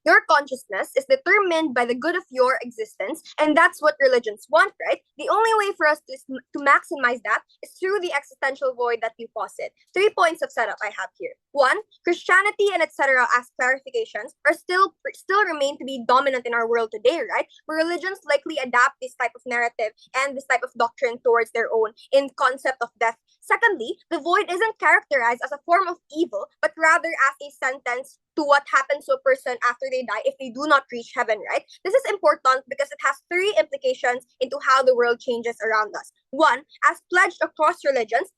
Your consciousness is determined by the good of your existence, and that's what religions want, right? The only way for us to maximize that is through the existential void that we posit. 3 points of setup I have here. One, Christianity and etc. as clarifications are still remain to be dominant in our world today, right? Where religions likely adapt this type of narrative and this type of doctrine towards their own in concept of death. Secondly, the void isn't characterized as a form of evil, but rather as a sentence to what happens to a person after they die if they do not reach heaven, right? This is important because it has three implications into how the world changes around us. One, as pledged across religions,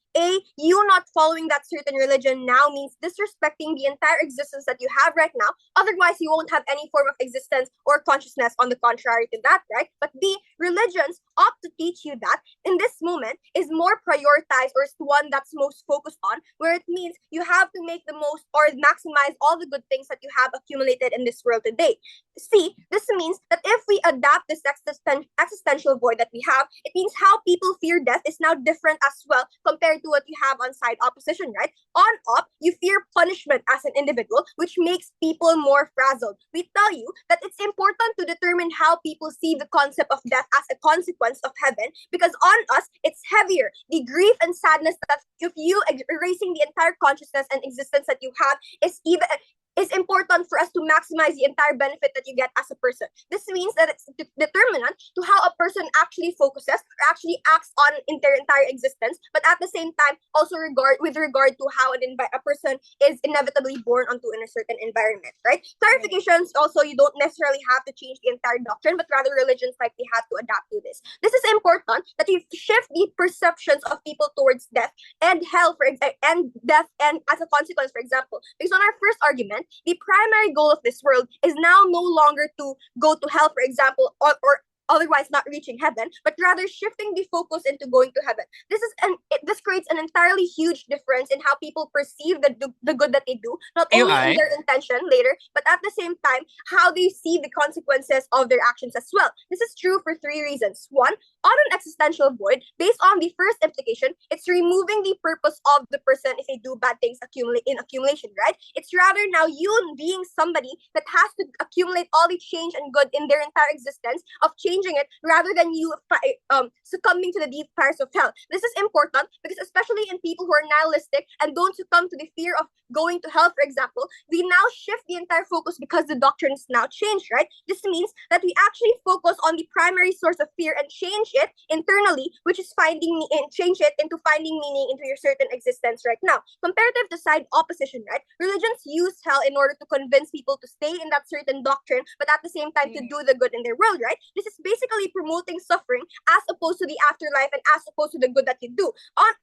you not following that certain religion now means disrespecting the entire existence that you have right now. Otherwise, you won't have any form of existence or consciousness on the contrary to that, right? But B, religions opt to teach you that in this moment is more prioritized or is the one that's most focused on, where it means you have to make the most or maximize all the good things that you have accumulated in this world today. See, this means that if we adapt this existential void that we have, it means how people fear death is now different as well compared to what you have on side opposition, right? On up, you fear punishment as an individual, which makes people more frazzled. We tell you that it's important to determine how people see the concept of death as a consequence of heaven, because on us, it's heavier. The grief and sadness that if you erasing the entire consciousness and existence that you have is important for us to maximize the entire benefit that you get as a person. This means that it's determinant to how a person actually focuses or actually acts on their entire existence, but at the same time, also with regard to how a person is inevitably born onto in a certain environment, right? Clarifications also, you don't necessarily have to change the entire doctrine, but rather religions like they have to adapt to this. This is important that you shift the perceptions of people towards death and hell, and death, and as a consequence, for example, because on our first argument, the primary goal of this world is now no longer to go to hell, for example, or otherwise not reaching heaven, but rather shifting the focus into going to heaven. This creates an entirely huge difference in how people perceive the good that they do, not only in their intention later, but at the same time, how they see the consequences of their actions as well. This is true for three reasons. One, on an existential void, based on the first implication, it's removing the purpose of the person if they do bad things in accumulation, right? It's rather now you being somebody that has to accumulate all the change and good in their entire existence of changing it rather than you succumbing to the deep fires of hell. This is important because especially in people who are nihilistic and don't succumb to the fear of going to hell, for example, we now shift the entire focus because the doctrines now changed, right? This means that we actually focus on the primary source of fear and change it internally, which is change it into finding meaning into your certain existence right now. Comparative to side opposition, right? Religions use hell in order to convince people to stay in that certain doctrine, but at the same time to do the good in their world, right? This is basically promoting suffering as opposed to the afterlife and as opposed to the good that you do.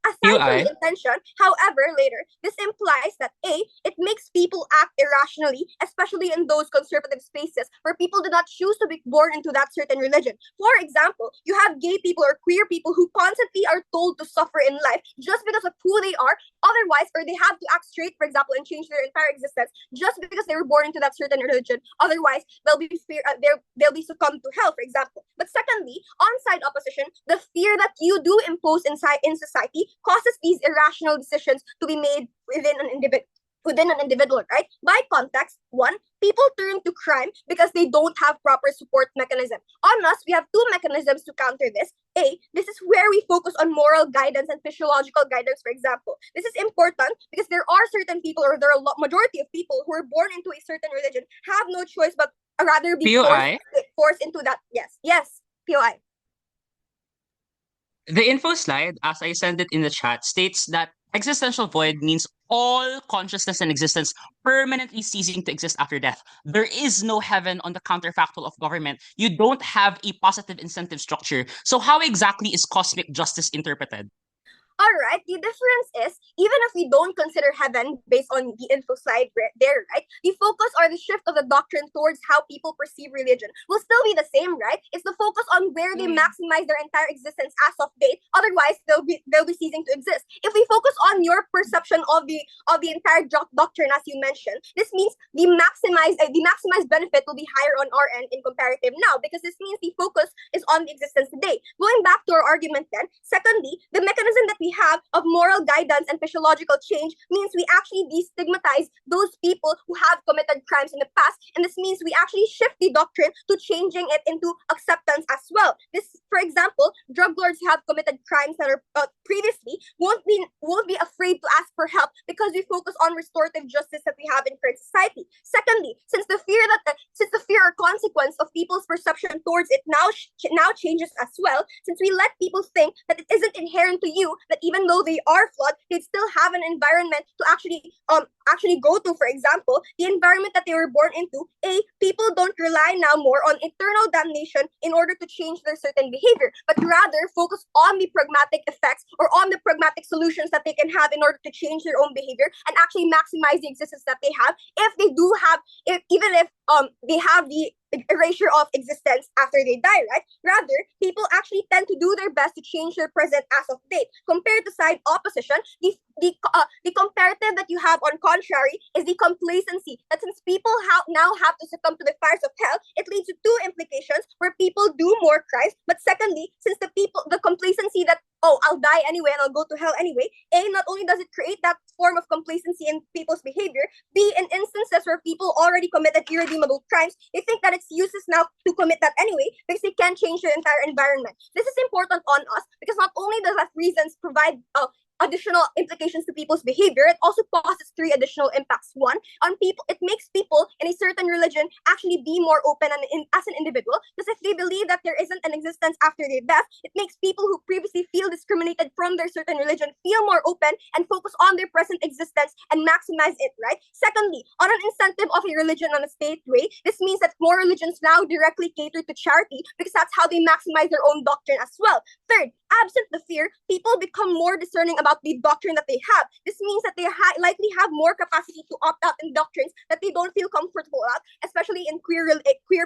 Aside from the intention, however, later, this implies that it makes people act irrationally, especially in those conservative spaces where people do not choose to be born into that certain religion. For example, you have gay people or queer people who constantly are told to suffer in life just because of who they are, otherwise, or they have to act straight, for example, and change their entire existence just because they were born into that certain religion. Otherwise, they'll be succumbed to hell, for example. But secondly, on-side opposition, the fear that you do impose in society causes these irrational decisions to be made within an individual, right? By context, one, people turn to crime because they don't have proper support mechanism. On us, we have two mechanisms to counter this. This is where we focus on moral guidance and physiological guidance, for example. This is important because there are certain people, or there are a majority of people who are born into a certain religion, have no choice but rather be forced into that. Yes, POI. The info slide, as I send it in the chat, states that existential void means all consciousness and existence permanently ceasing to exist after death. There is no heaven on the counterfactual of government. You don't have a positive incentive structure. So how exactly is cosmic justice interpreted? Alright, the difference is, even if we don't consider heaven based on the info slide there, right, the focus or the shift of the doctrine towards how people perceive religion will still be the same, right? It's the focus on where they maximize their entire existence as of date. Otherwise, they'll be ceasing to exist. If we focus on your perception of the entire doctrine, as you mentioned, this means the maximized benefit will be higher on our end in comparative now, because this means the focus is on the existence today. Going back to our argument then, secondly, the mechanism that we we have of moral guidance and physiological change means we actually destigmatize those people who have committed crimes in the past, and this means we actually shift the doctrine to changing it into acceptance as well. This, for example, drug lords who have committed crimes that are previously won't be afraid to ask for help because we focus on restorative justice that we have in current society. Secondly, since the fear or consequence of people's perception towards it now changes as well, since we let people think that it isn't inherent to you, that even though they are flawed, they still have an environment to actually go to. For example, the environment that they were born into, people don't rely now more on internal damnation in order to change their certain behavior, but rather focus on the pragmatic effects or on the pragmatic solutions that they can have in order to change their own behavior and actually maximize the existence that they have if they do have, even if they have the erasure of existence after they die, right? Rather, people actually tend to do their best to change their present as of date. Compared to side opposition, the comparative that you have on contrary is the complacency, that since people now have to succumb to the fires of hell, it leads to two implications where people do more crimes. But secondly, since the complacency that, oh, I'll die anyway and I'll go to hell anyway, not only does it create that form of complacency in people's behavior, B, in instances where people already committed irredeemable crimes, they think that it's useless now to commit that anyway because they can't change their entire environment. This is important on us because not only does that reasons provide additional implications to people's behavior, it also causes three additional impacts. One, on people, it makes people in a certain religion actually be more open as an individual, because if they believe that there isn't an existence after their death, it makes people who previously feel discriminated from their certain religion feel more open and focus on their present existence and maximize it, right? Secondly, on an incentive of a religion on a state way, this means that more religions now directly cater to charity because that's how they maximize their own doctrine as well. Third, absent the fear, people become more discerning about the doctrine that they have. This means that they likely have more capacity to opt out in doctrines that they don't feel comfortable at, especially in queer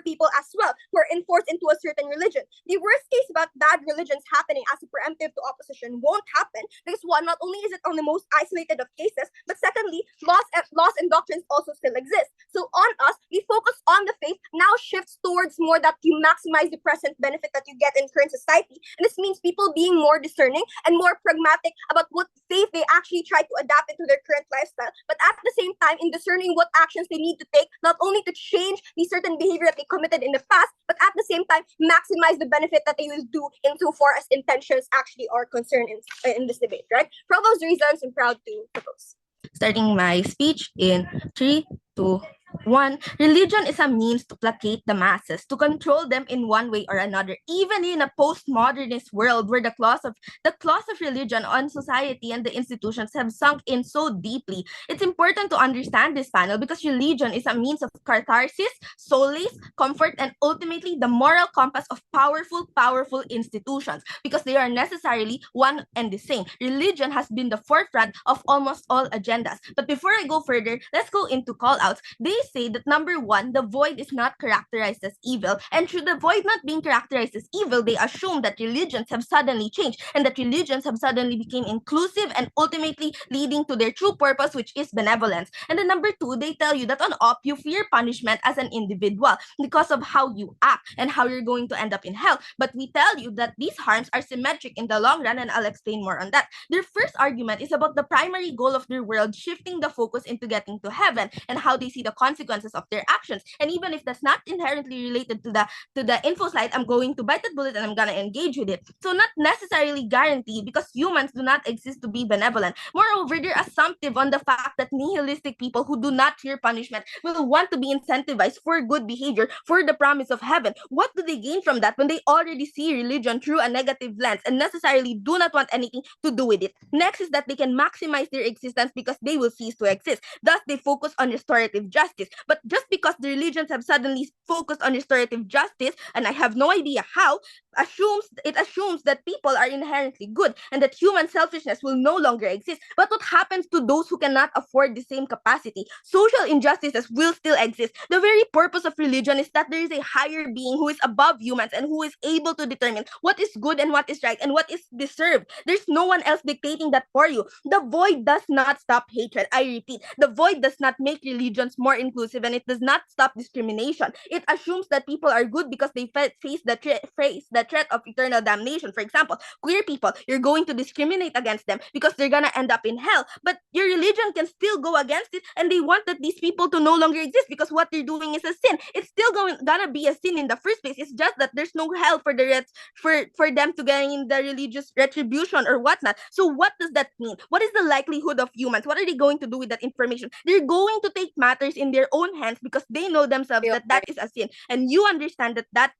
people as well, who are enforced into a certain religion. The worst case about bad religions happening as a preemptive to opposition won't happen because one, not only is it on the most isolated of cases, but secondly, laws and doctrines also still exist. So on us, we focus on the faith now shifts towards more that you maximize the present benefit that you get in current society. And this means people being more discerning and more pragmatic about what faith they actually try to adapt into their current lifestyle, but at the same time in discerning what actions they need to take, not only to change the certain behavior that they committed in the past, but at the same time maximize the benefit that they will do insofar as intentions actually are concerned in this debate, right? For all those reasons, I'm proud to propose. Starting my speech in 3, 2, 1. Religion is a means to placate the masses, to control them in one way or another, even in a postmodernist world where the claws of religion on society and the institutions have sunk in so deeply. It's important to understand this panel because religion is a means of catharsis, solace, comfort, and ultimately the moral compass of powerful institutions because they are necessarily one and the same. Religion has been the forefront of almost all agendas. But before I go further, let's go into call-outs. They say that number one, the void is not characterized as evil, and through the void not being characterized as evil, they assume that religions have suddenly changed and that religions have suddenly become inclusive and ultimately leading to their true purpose, which is benevolence. And then number two, they tell you that on op, you fear punishment as an individual because of how you act and how you're going to end up in hell. But we tell you that these harms are symmetric in the long run, and I'll explain more on that. Their first argument is about the primary goal of their world shifting the focus into getting to heaven and how they see the consequences of their actions. And even if that's not inherently related to the info slide, I'm going to bite that bullet and I'm gonna engage with it. So not necessarily guaranteed because humans do not exist to be benevolent. Moreover, they're assumptive on the fact that nihilistic people who do not fear punishment will want to be incentivized for good behavior for the promise of heaven. What do they gain from that when they already see religion through a negative lens and necessarily do not want anything to do with it? Next is that they can maximize their existence because they will cease to exist. Thus, they focus on restorative justice. But just because the religions have suddenly focused on restorative justice, and I have no idea how, assumes that people are inherently good and that human selfishness will no longer exist. But what happens to those who cannot afford the same capacity? Social injustices will still exist. The very purpose of religion is that there is a higher being who is above humans and who is able to determine what is good and what is right and what is deserved. There's no one else dictating that for you. The void does not stop hatred. I repeat, the void does not make religions more inclusive and it does not stop discrimination. It assumes that people are good because they face the the threat of eternal damnation. For example, queer people, you're going to discriminate against them because they're gonna end up in hell. But your religion can still go against it, and they want that these people to no longer exist because what they're doing is a sin. It's still gonna be a sin in the first place. It's just that there's no hell for for them to gain the religious retribution or whatnot. So what does that mean? What is the likelihood of humans? What are they going to do with that information? They're going to take matters in their own hands because they know themselves that that is a sin, and you understand that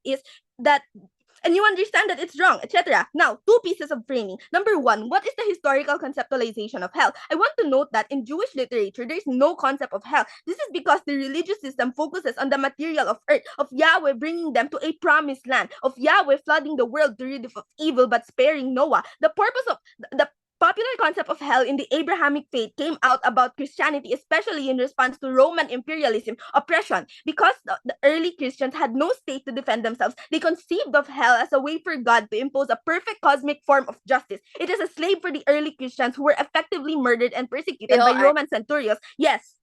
and you understand that it's wrong, etc. Now, two pieces of framing. Number one, what is the historical conceptualization of hell? I want to note that in Jewish literature, there is no concept of hell. This is because the religious system focuses on the material of earth, of Yahweh bringing them to a promised land, of Yahweh flooding the world to rid of evil but sparing Noah. The purpose of the popular concept of hell in the Abrahamic faith came out about Christianity, especially in response to Roman imperialism, oppression. Because the early Christians had no state to defend themselves, they conceived of hell as a way for God to impose a perfect cosmic form of justice. It is a slave for the early Christians who were effectively murdered and persecuted by Roman centurions. Yes.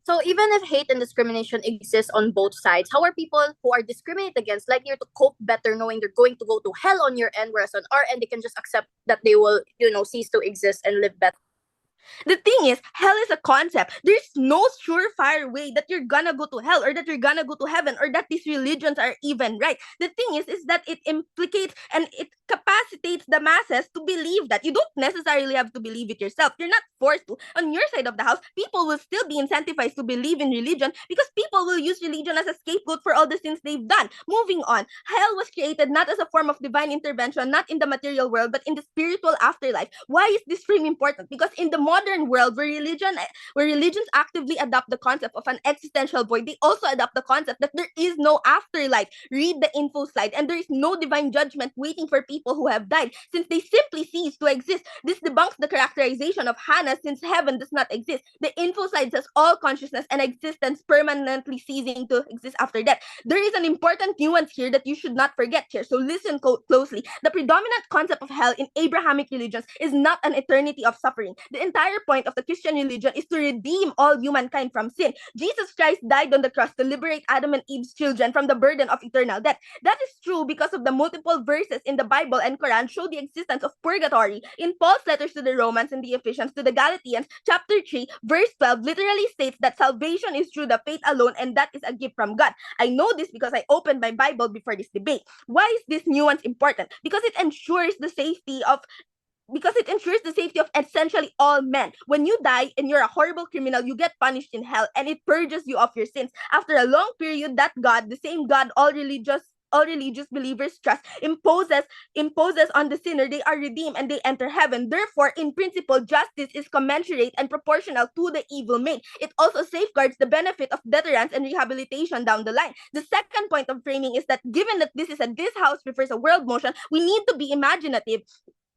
So even if hate and discrimination exists on both sides, how are people who are discriminated against likely to cope better knowing they're going to go to hell on your end, whereas on our end they can just accept that they will, cease to exist and live better? The thing is, hell is a concept. There's no surefire way that you're gonna go to hell or that you're gonna go to heaven or that these religions are even right. The thing is that it implicates and it capacitates the masses to believe that. You don't necessarily have to believe it yourself. You're not forced to. On your side of the house, people will still be incentivized to believe in religion because people will use religion as a scapegoat for all the sins they've done. Moving on, hell was created not as a form of divine intervention, not in the material world, but in the spiritual afterlife. Why is this frame important? Because in the modern world where religions actively adopt the concept of an existential void, they also adopt the concept that there is no afterlife. Read the Infoslide, and there is no divine judgment waiting for people who have died since they simply cease to exist. This debunks the characterization of Hannah since heaven does not exist. The Infoslide says all consciousness and existence permanently ceasing to exist after death. There is an important nuance here that you should not forget here, so listen closely. The predominant concept of hell in Abrahamic religions is not an eternity of suffering. The entire point of the Christian religion is to redeem all humankind from sin. Jesus Christ died on the cross to liberate Adam and Eve's children from the burden of eternal death. That is true because of the multiple verses in the Bible and Quran show the existence of purgatory. In Paul's letters to the Romans and the Ephesians to the Galatians, chapter 3, verse 12 literally states that salvation is through the faith alone and that is a gift from God. I know this because I opened my Bible before this debate. Why is this nuance important? Because it ensures the safety of essentially all men. When you die and you're a horrible criminal, you get punished in hell and it purges you of your sins. After a long period, that God, the same God all religious believers trust, imposes on the sinner. They are redeemed and they enter heaven. Therefore, in principle, justice is commensurate and proportional to the evil made. It also safeguards the benefit of deterrence and rehabilitation down the line. The second point of framing is that given that this house prefers a world motion, we need to be imaginative.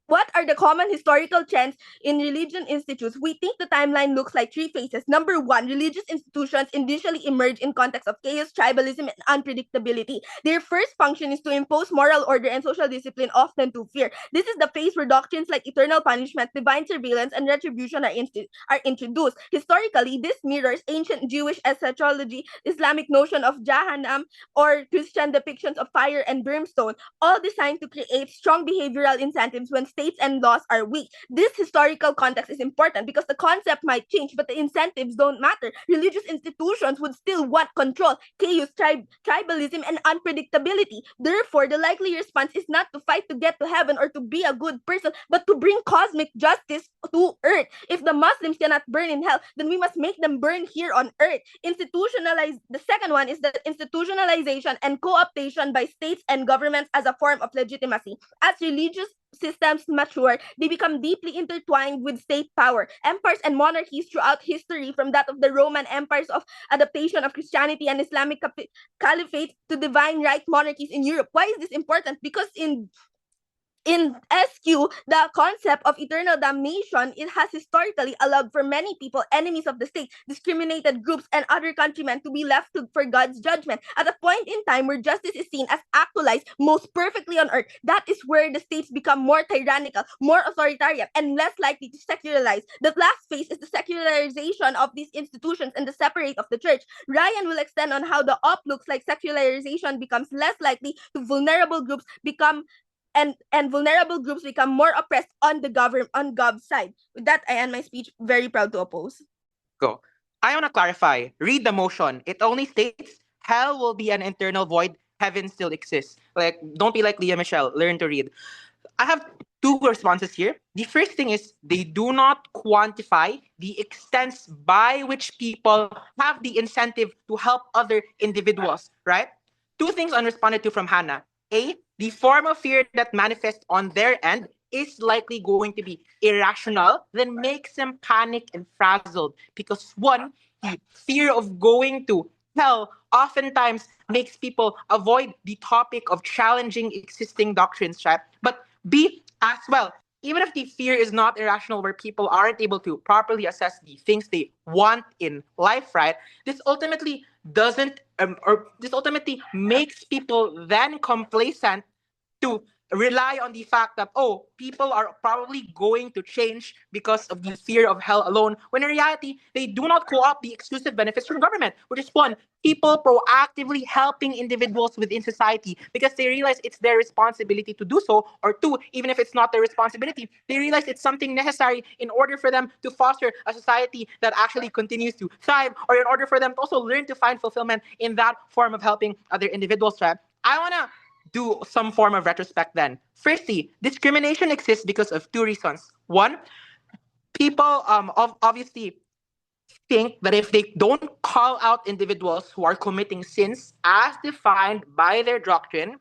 What are the common historical trends in religion institutes? We think the timeline looks like three phases. Number one, religious institutions initially emerge in context of chaos, tribalism, and unpredictability. Their first function is to impose moral order and social discipline, often to fear. This is the phase where doctrines like eternal punishment, divine surveillance, and retribution are introduced. Historically, this mirrors ancient Jewish eschatology, Islamic notion of Jahannam, or Christian depictions of fire and brimstone, all designed to create strong behavioral incentives when states and laws are weak. This historical context is important because the concept might change, but the incentives don't matter. Religious institutions would still want control, chaos, tribalism, and unpredictability. Therefore, the likely response is not to fight to get to heaven or to be a good person, but to bring cosmic justice to earth. If the Muslims cannot burn in hell, then we must make them burn here on earth. The second one is the institutionalization and co-optation by states and governments as a form of legitimacy. As religious systems mature, they become deeply intertwined with state power. Empires and monarchies throughout history, from that of the Roman empires of adaptation of Christianity and Islamic caliphate to divine right monarchies in Europe. Why is this important? Because in In SQ, the concept of eternal damnation, it has historically allowed for many people, enemies of the state, discriminated groups, and other countrymen to be left for God's judgment. At a point in time where justice is seen as actualized most perfectly on earth, that is where the states become more tyrannical, more authoritarian, and less likely to secularize. The last phase is the secularization of these institutions and the separate of the church. Ryan will extend on how the op looks like secularization becomes less likely to vulnerable groups become and vulnerable groups become more oppressed on the government on Gov's side. With that, I end my speech. Very proud to oppose. Go. I want to clarify. Read the motion. It only states hell will be an internal void. Heaven still exists. Like, don't be like Leah Michelle. Learn to read. I have two responses here. The first thing is they do not quantify the extent by which people have the incentive to help other individuals, right? Two things unresponded to from Hannah. A, the form of fear that manifests on their end is likely going to be irrational, then makes them panic and frazzled. Because one, the fear of going to hell oftentimes makes people avoid the topic of challenging existing doctrines, right? But B, as well, even if the fear is not irrational where people aren't able to properly assess the things they want in life, right? This ultimately doesn't, or this ultimately makes people then complacent to rely on the fact that, oh, people are probably going to change because of the fear of hell alone, when in reality, they do not co-opt the exclusive benefits from government, which is one, people proactively helping individuals within society because they realize it's their responsibility to do so, or two, even if it's not their responsibility, they realize it's something necessary in order for them to foster a society that actually continues to thrive, or in order for them to also learn to find fulfillment in that form of helping other individuals, right? I want to do some form of retrospect then. Firstly, discrimination exists because of two reasons. One, people obviously think that if they don't call out individuals who are committing sins as defined by their doctrine,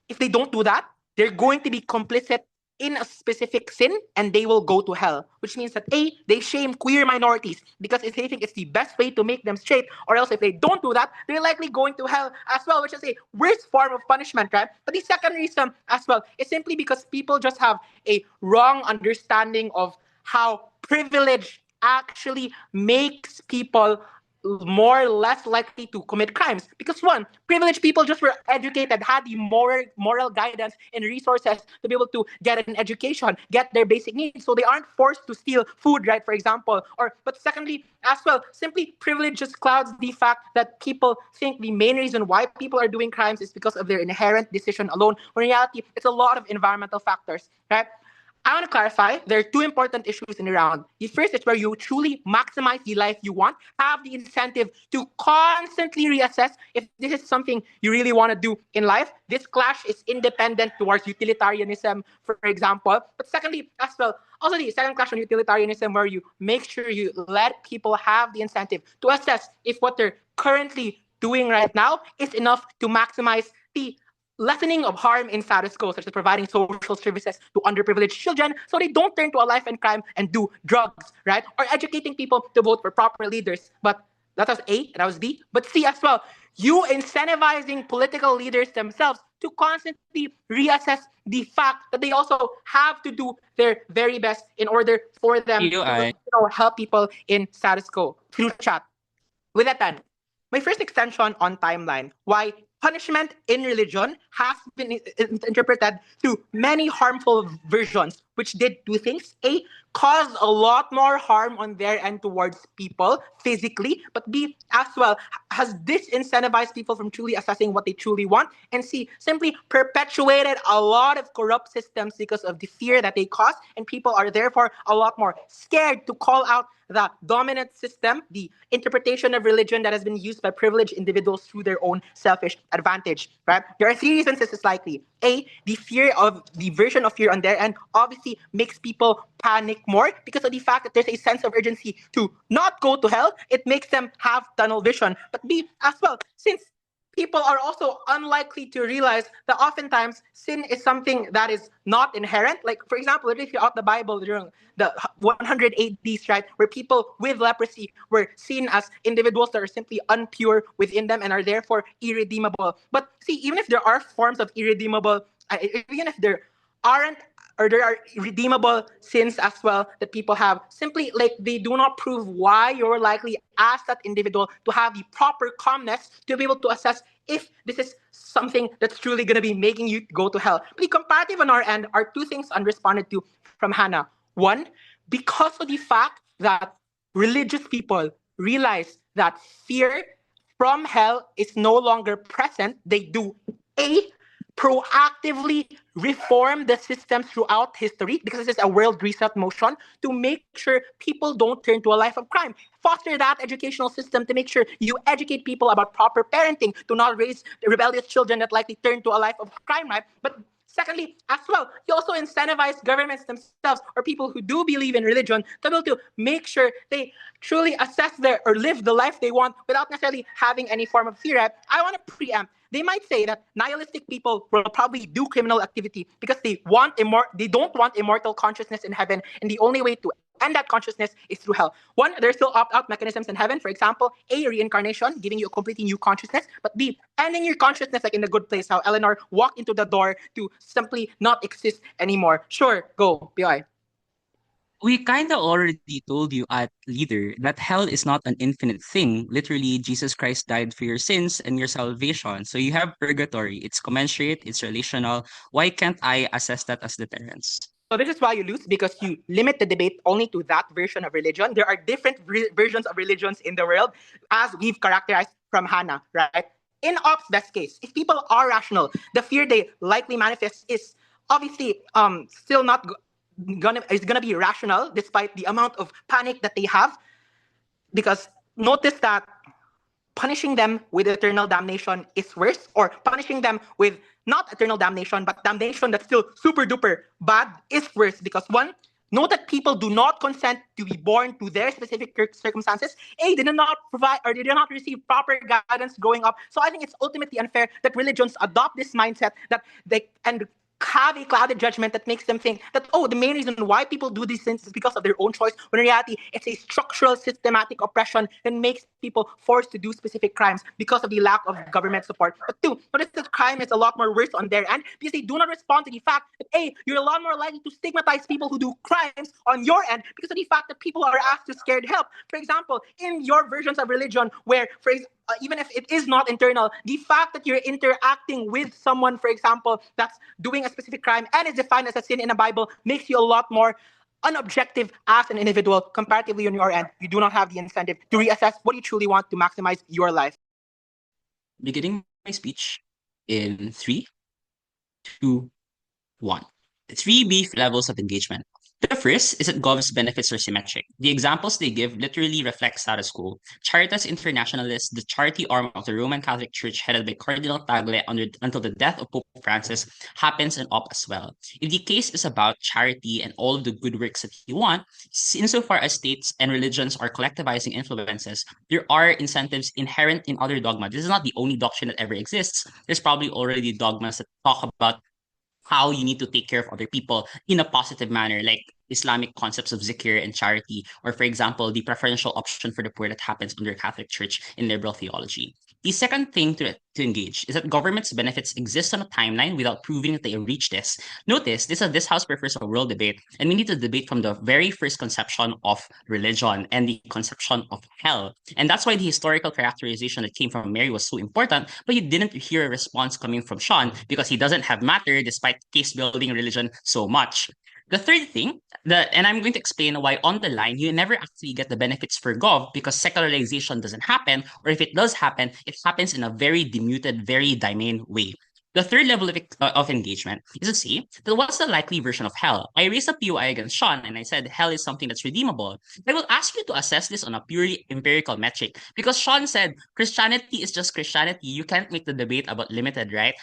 if they don't do that, they're going to be complicit in a specific sin and they will go to hell. Which means that A, they shame queer minorities because if they think it's the best way to make them straight, or else if they don't do that, they're likely going to hell as well, which is a worst form of punishment, right? But the second reason as well is simply because people just have a wrong understanding of how privilege actually makes people more less likely to commit crimes. Because one, privileged people just were educated, had the moral guidance and resources to be able to get an education, get their basic needs, so they aren't forced to steal food, right, for example. Or but secondly, as well, simply privilege just clouds the fact that people think the main reason why people are doing crimes is because of their inherent decision alone. When in reality, it's a lot of environmental factors, right? I want to clarify, there are two important issues in the round. The first is where you truly maximize the life you want, have the incentive to constantly reassess if this is something you really want to do in life. This clash is independent towards utilitarianism, for example. But secondly, as well, also the second clash on utilitarianism where you make sure you let people have the incentive to assess if what they're currently doing right now is enough to maximize the lessening of harm in status quo, such as providing social services to underprivileged children so they don't turn to a life in crime and do drugs, right? Or educating people to vote for proper leaders. But that was A, and that was B. But C as well, you incentivizing political leaders themselves to constantly reassess the fact that they also have to do their very best in order for them You, to I. help people in status quo through chat. With that done, my first extension on timeline, why punishment in religion has been interpreted through many harmful versions, which did two things. A, cause a lot more harm on their end towards people physically, but B, as well, has disincentivized people from truly assessing what they truly want. And C, simply perpetuated a lot of corrupt systems because of the fear that they cause, and people are therefore a lot more scared to call out the dominant system, the interpretation of religion that has been used by privileged individuals through their own selfish advantage, right? There are three reasons this is likely. A, the fear of the version of fear on their end obviously makes people panic more because of the fact that there's a sense of urgency to not go to hell. It makes them have tunnel vision. But B, as well, since people are also unlikely to realize that oftentimes sin is something that is not inherent. Like, for example, if you're out the Bible during the 100 ADs, right, where people with leprosy were seen as individuals that are simply unpure within them and are therefore irredeemable. But see, even if there are forms of irredeemable, even if they're aren't, or there are redeemable sins as well that people have. Simply, like, they do not prove why you're likely, as that individual, to have the proper calmness to be able to assess if this is something that's truly going to be making you go to hell. But the comparative on our end are two things unresponded to from Hannah. One, because of the fact that religious people realize that fear from hell is no longer present, they do A, proactively reform the system throughout history, because this is a world reset motion, to make sure people don't turn to a life of crime. Foster that educational system to make sure you educate people about proper parenting, to not raise rebellious children that likely turn to a life of crime, right? But secondly, as well, you also incentivize governments themselves or people who do believe in religion to be able to make sure they truly assess their or live the life they want without necessarily having any form of fear. I want to preempt. They might say that nihilistic people will probably do criminal activity because they don't want immortal consciousness in heaven, and the only way to end that consciousness is through hell. One, there's still opt-out mechanisms in heaven. For example, A, reincarnation, giving you a completely new consciousness, but B, ending your consciousness like in the good place, how Eleanor walked into the door to simply not exist anymore. Sure, go, PI. We kind of already told you at Leader that hell is not an infinite thing. Literally, Jesus Christ died for your sins and your salvation. So you have purgatory. It's commensurate, it's relational. Why can't I assess that as deterrence? So this is why you lose, because you limit the debate only to that version of religion. There are different versions of religions in the world, as we've characterized from Hannah, right? In Op's best case, if people are rational, the fear they likely manifest is obviously still not gonna be rational, despite the amount of panic that they have. Because notice that punishing them with eternal damnation is worse, or punishing them with not eternal damnation, but damnation that's still super duper bad is worse. Because one, note that people do not consent to be born to their specific circumstances. A, they did not provide, or they did not receive proper guidance growing up. So I think it's ultimately unfair that religions adopt this mindset that they and have a clouded judgment that makes them think that, oh, the main reason why people do these things is because of their own choice, when in reality it's a structural systematic oppression that makes people forced to do specific crimes because of the lack of government support. But two, notice that crime is a lot more worse on their end because they do not respond to the fact that A, you're a lot more likely to stigmatize people who do crimes on your end because of the fact that people are asked to scared help. For example, in your versions of religion where, even if it is not internal, the fact that you're interacting with someone, for example, that's doing a specific crime and is defined as a sin in the Bible makes you a lot more unobjective as an individual comparatively on your end. You do not have the incentive to reassess what you truly want to maximize your life. Beginning my speech in 3, 2, 1. Three brief levels of engagement. The first is that Gov's benefits are symmetric. The examples they give literally reflect status quo. Charitas Internationalis, the charity arm of the Roman Catholic Church headed by Cardinal Tagle until the death of Pope Francis, happens in OP as well. If the case is about charity and all of the good works that you want, insofar as states and religions are collectivizing influences, there are incentives inherent in other dogma. This is not the only doctrine that ever exists. There's probably already dogmas that talk about how you need to take care of other people in a positive manner, like Islamic concepts of zikr and charity, or for example, the preferential option for the poor that happens under Catholic Church in liberal theology. The second thing to engage is that government's benefits exist on a timeline without proving that they reach this. Notice, this House prefers a world debate, and we need to debate from the very first conception of religion and the conception of hell. And that's why the historical characterization that came from Mary was so important, but you didn't hear a response coming from Sean because he doesn't have matter despite case building religion so much. The third thing, and I'm going to explain why on the line you never actually get the benefits for Gov because secularization doesn't happen, or if it does happen, it happens in a very demuted, very dimane way. The third level of engagement is to see that what's the likely version of hell? I raised a POI against Sean and I said hell is something that's redeemable. I will ask you to assess this on a purely empirical metric because Sean said Christianity is just Christianity. You can't make the debate about limited, right?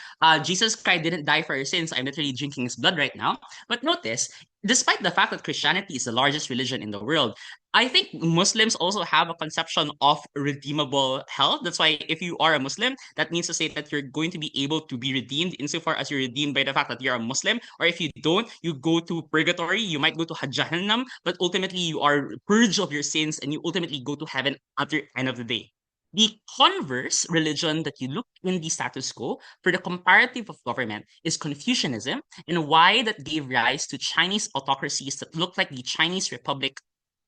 Jesus Christ didn't die for your sins. I'm literally drinking his blood right now. But notice, despite the fact that Christianity is the largest religion in the world, I think Muslims also have a conception of redeemable hell. That's why if you are a Muslim, that means to say that you're going to be able to be redeemed insofar as you're redeemed by the fact that you're a Muslim. Or if you don't, you go to purgatory, you might go to Jahannam, but ultimately you are purged of your sins and you ultimately go to heaven at the end of the day. The converse religion that you look in the status quo for the comparative of government is Confucianism, and why that gave rise to Chinese autocracies that look like the Chinese Republic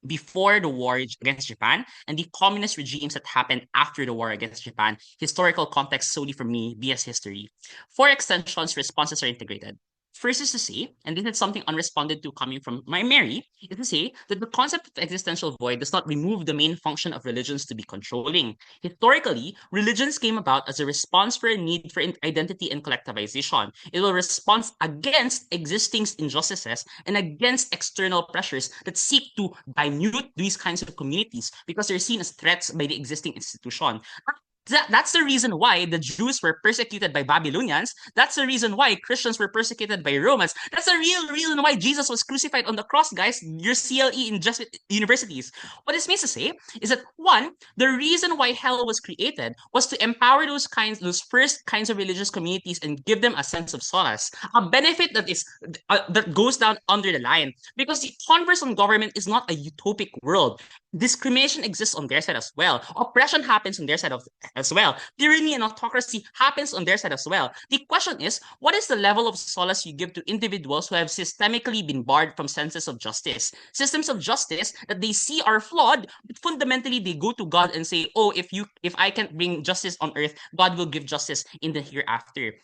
before the war against Japan and the communist regimes that happened after the war against Japan. Historical context solely from me, BS history. For extensions, responses are integrated. First is to say, and this is something unresponded to coming from my Mary, is to say that the concept of existential void does not remove the main function of religions to be controlling. Historically, religions came about as a response for a need for identity and collectivization. It will respond against existing injustices and against external pressures that seek to dilute these kinds of communities because they're seen as threats by the existing institution. That's the reason why the Jews were persecuted by Babylonians. That's the reason why Christians were persecuted by Romans. That's the real reason why Jesus was crucified on the cross, guys. Your CLE in just universities. What this means to say is that one, the reason why hell was created was to empower those first kinds of religious communities and give them a sense of solace, a benefit that goes down under the line. Because the converse on government is not a utopic world. Discrimination exists on their side as well. Oppression happens on their side as well. Tyranny and autocracy happens on their side as well. The question is, what is the level of solace you give to individuals who have systemically been barred from senses of justice? Systems of justice that they see are flawed, but fundamentally they go to God and say, oh, if I can't bring justice on earth, God will give justice in the hereafter.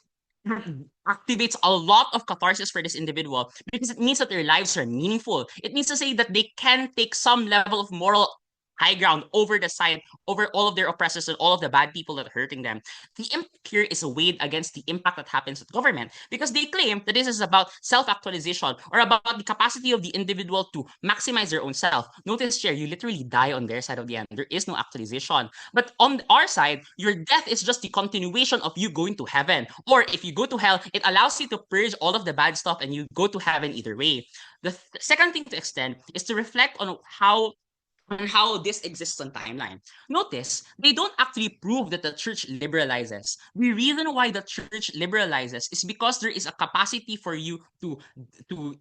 Activates a lot of catharsis for this individual because it means that their lives are meaningful. It means to say that they can take some level of moral high ground over all of their oppressors and all of the bad people that are hurting them. The impact here is weighed against the impact that happens with government because they claim that this is about self-actualization or about the capacity of the individual to maximize their own self. Notice here, you literally die on their side of the end. There is no actualization. But on our side, your death is just the continuation of you going to heaven. Or if you go to hell, it allows you to purge all of the bad stuff and you go to heaven either way. The second thing to extend is to reflect on how this exists on timeline. Notice, they don't actually prove that the church liberalizes. The reason why the church liberalizes is because there is a capacity for you to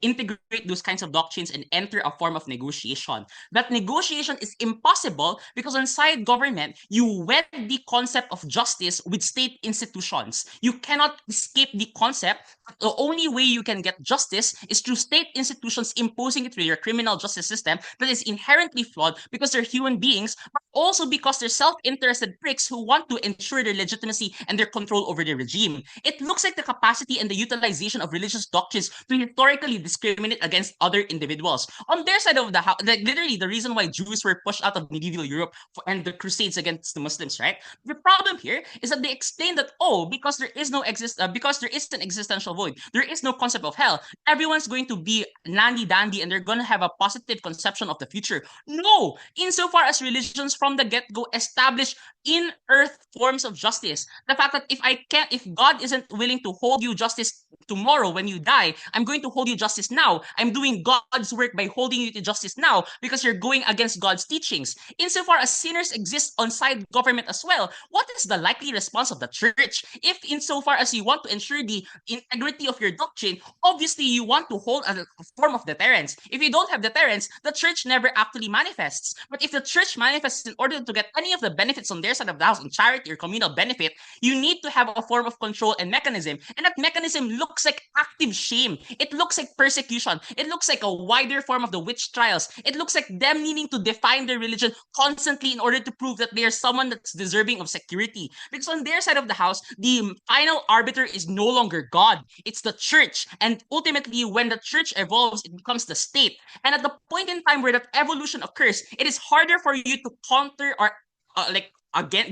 integrate those kinds of doctrines and enter a form of negotiation. That negotiation is impossible because inside government, you wed the concept of justice with state institutions. You cannot escape the concept that the only way you can get justice is through state institutions imposing it through your criminal justice system that is inherently flawed because they're human beings, but also because they're self-interested pricks who want to ensure their legitimacy and their control over the regime. It looks like the capacity and the utilization of religious doctrines to historically discriminate against other individuals. On their side of the house, like literally the reason why Jews were pushed out of medieval Europe and the crusades against the Muslims, right? The problem here is that they explain that, oh, because because there is an existential void, there is no concept of hell, everyone's going to be nandy dandy and they're going to have a positive conception of the future. No, insofar as religions from the get-go establish in earth forms of justice. The fact that if God isn't willing to hold you justice tomorrow when you die, I'm going to hold you justice now. I'm doing God's work by holding you to justice now because you're going against God's teachings. Insofar as sinners exist on side government as well, what is the likely response of the church? If insofar as you want to ensure the integrity of your doctrine, obviously you want to hold a form of deterrence. If you don't have deterrence, the church never actually manifests. But if the church manifests in order to get any of the benefits on their side of the house, on charity or communal benefit, you need to have a form of control and mechanism. And that mechanism looks like active shame. It looks like persecution. It looks like a wider form of the witch trials. It looks like them needing to define their religion constantly in order to prove that they are someone that's deserving of security. Because on their side of the house, the final arbiter is no longer God. It's the church. And ultimately, when the church evolves, it becomes the state. And at the point in time where that evolution occurs, it is harder for you to counter or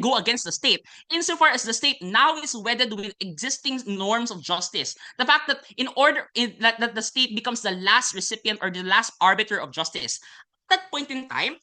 go against the state insofar as the state now is wedded with existing norms of justice. The fact that that the state becomes the last recipient or the last arbiter of justice. At that point in time,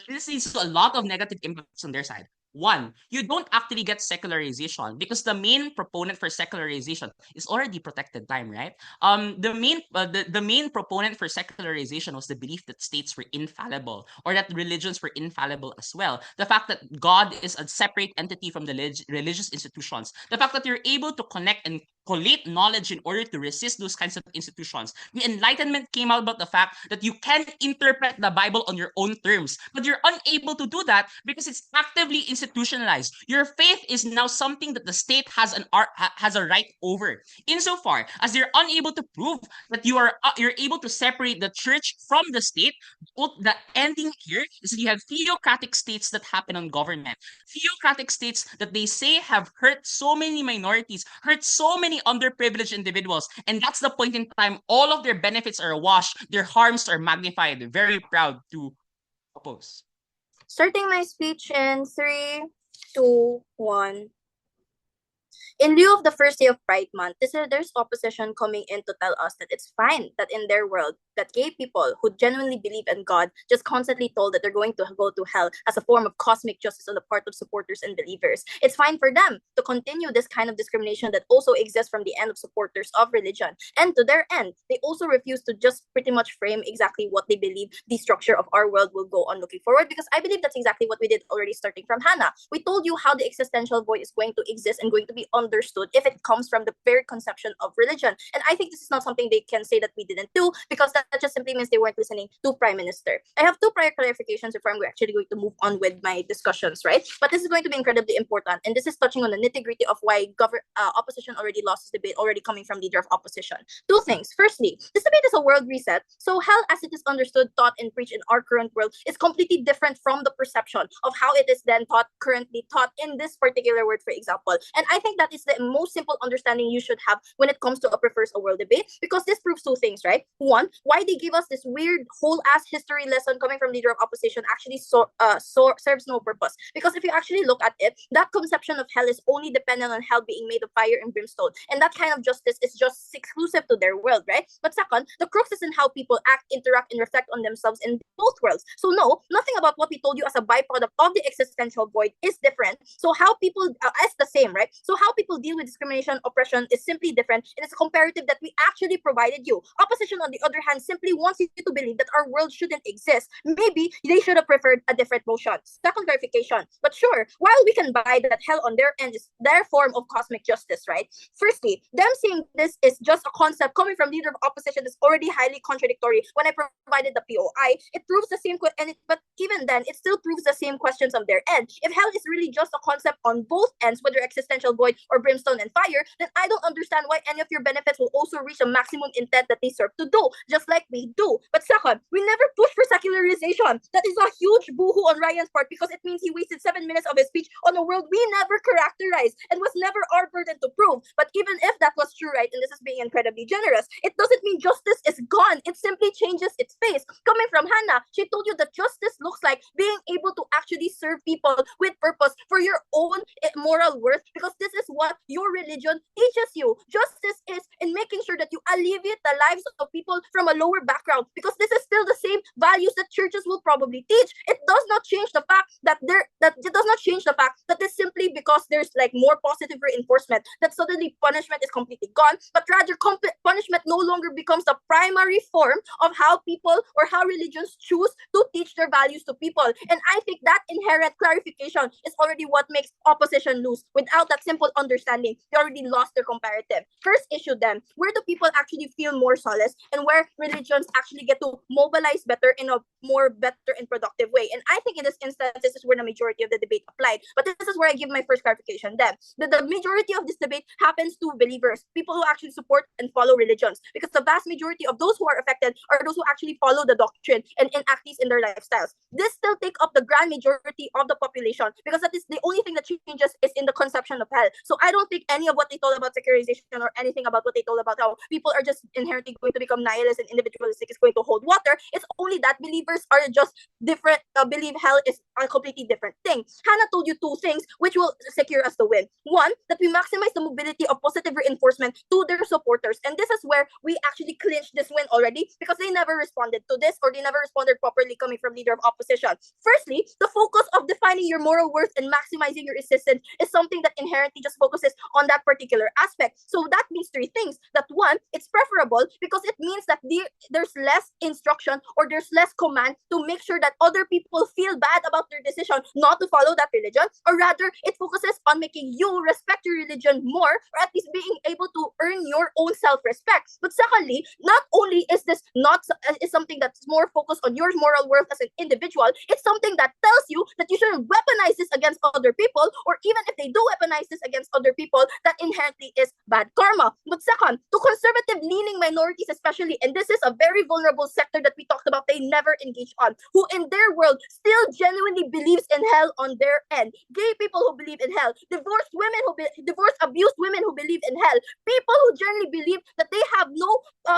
this leads to a lot of negative impacts on their side. One, you don't actually get secularization because the main proponent for secularization is already protected time, right? The main proponent for secularization was the belief that states were infallible or that religions were infallible as well. The fact that God is a separate entity from the religious institutions. The fact that you're able to connect and collate knowledge in order to resist those kinds of institutions. The Enlightenment came out about the fact that you can interpret the Bible on your own terms, but you're unable to do that because it's actively institutionalized. Your faith is now something that the state has a right over. Insofar as they're unable to prove that you're able to separate the church from the state, the ending here is that you have theocratic states that happen on government. Theocratic states that they say have hurt so many minorities, hurt so many underprivileged individuals, and that's the point in time all of their benefits are washed, their harms are magnified. Very proud to oppose. Starting my speech in 3, 2, 1. In lieu of the first day of Pride Month, there's opposition coming in to tell us that it's fine that in their world, that gay people who genuinely believe in God just constantly told that they're going to go to hell as a form of cosmic justice on the part of supporters and believers. It's fine for them to continue this kind of discrimination that also exists from the end of supporters of religion. And to their end, they also refuse to just pretty much frame exactly what they believe the structure of our world will go on looking forward, because I believe that's exactly what we did already starting from Hannah. We told you how the existential void is going to exist and going to be understood if it comes from the very conception of religion. And I think this is not something they can say that we didn't do, because that just simply means they weren't listening to Prime Minister. I have two prior clarifications before I'm actually going to move on with my discussions, right? But this is going to be incredibly important, and this is touching on the nitty-gritty of why opposition already lost this debate, already coming from leader of opposition. Two things. Firstly, this debate is a world reset, so hell as it is understood, taught, and preached in our current world is completely different from the perception of how it is then currently taught in this particular word, for example. And I think that is the most simple understanding you should have when it comes to a prefers a world debate, because this proves two things, right? One, why they give us this weird whole ass history lesson coming from leader of opposition actually serves no purpose. Because if you actually look at it, that conception of hell is only dependent on hell being made of fire and brimstone, and that kind of justice is just exclusive to their world, right? But second, the crux is in how people act, interact, and reflect on themselves in both worlds. So no, nothing about what we told you as a byproduct of the existential void is different. So how people is the same, right? So how people deal with discrimination, oppression is simply different, and it's a comparative that we actually provided you. Opposition, on the other hand, simply wants you to believe that our world shouldn't exist. Maybe they should have preferred a different motion. Second clarification. But sure, while we can buy that hell on their end is their form of cosmic justice, right? Firstly, them saying this is just a concept coming from leader of opposition is already highly contradictory. When I provided the POI, it proves the same, but even then, it still proves the same questions on their end. If hell is really just a concept on both ends, whether existential void or brimstone and fire, then I don't understand why any of your benefits will also reach a maximum intent that they serve to do, just like we do. But second, we never push for secularization. That is a huge boohoo on Ryan's part, because it means he wasted 7 minutes of his speech on a world we never characterized and was never our burden to prove. But even if that was true, right, and this is being incredibly generous, it doesn't mean justice is gone. It simply changes its face. Coming from Hannah, she told you that justice looks like being able to actually serve people with purpose for your own moral worth, because this is what your religion teaches you. Justice is in making sure that you alleviate the lives of people from a lower background, because this is still the same values that churches will probably teach. It does not change the fact that this simply because there's like more positive reinforcement that suddenly punishment is completely gone, but rather punishment no longer becomes the primary form of how people or how religions choose to teach their values to people. And I think that inherent clarification is already what makes opposition lose. Without that simple understanding, they already lost their comparative. First issue then, where do people actually feel more solace and where religions actually get to mobilize better in a more better and productive way. And I think in this instance, this is where the majority of the debate applied. But this is where I give my first clarification then. The majority of this debate happens to believers, people who actually support and follow religions, because the vast majority of those who are affected are those who actually follow the doctrine and enact these in their lifestyles. This still take up the grand majority of the population, because that is the only thing that changes is in the conception of hell. So I don't think any of what they told about secularization or anything about what they told about how people are just inherently going to become nihilist and individualistic is going to hold water. It's only that believers are just different, believe hell is a completely different thing. Hannah told you two things which will secure us the win. One, that we maximize the mobility of positive reinforcement to their supporters. And this is where we actually clinched this win already, because they never responded to this, or they never responded properly coming from leader of opposition. Firstly, the focus of defining your moral worth and maximizing your existence is something that inherently just focuses on that particular aspect. So that means three things. That one, it's preferable because it means that there's less instruction or there's less command to make sure that other people feel bad about their decision not to follow that religion, or rather it focuses on making you respect your religion more, or at least being able to earn your own self-respect. But secondly, not only is this not is something that's more focused on your moral worth as an individual, it's something that tells you that you shouldn't weaponize this against other people, or even if they do weaponize this against other people, that inherently is bad karma. But second, to conservative leaning minorities especially, and this is a very vulnerable sector that we talked about, they never engage on, who in their world still genuinely believes in hell on their end. Gay people who believe in hell, divorced women divorced abused women who believe in hell, people who generally believe that they have no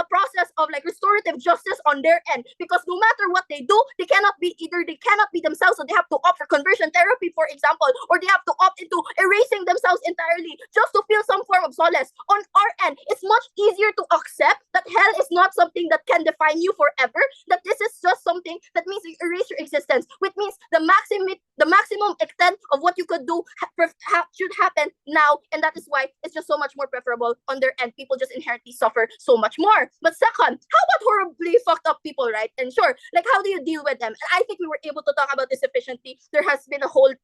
process of like restorative justice on their end, because no matter what they do, they cannot be themselves, so they have to opt for conversion therapy, for example, or they have to opt into erasing themselves entirely just to feel some form of solace. On our end, it's much easier to accept that hell is not something that can define you forever, that this is just something that means you erase your existence, which means the maximum extent of what you could do should happen now, and that is why it's just so much more preferable on their end. People just inherently suffer so much more. But second, how about horribly fucked up people, right? And sure, like how do you deal with them? And I think we were able to talk about this sufficiently. There has been a whole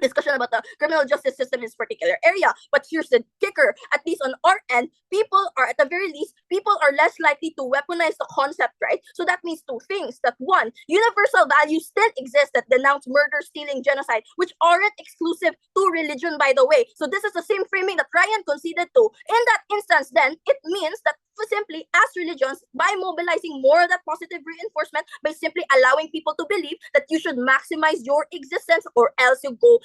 discussion about the criminal justice system in this particular area. But here's the kicker: at least on our end, people are less likely to weaponize the concept, right? So that means two things. That one, universal values still exist that denounce murder, stealing, genocide, which aren't exclusive to religion, by the way. So this is the same framing that Ryan conceded to. In that instance, then, it means that simply as religions, by mobilizing more of that positive reinforcement, by simply allowing people to believe that you should maximize your existence or else you go,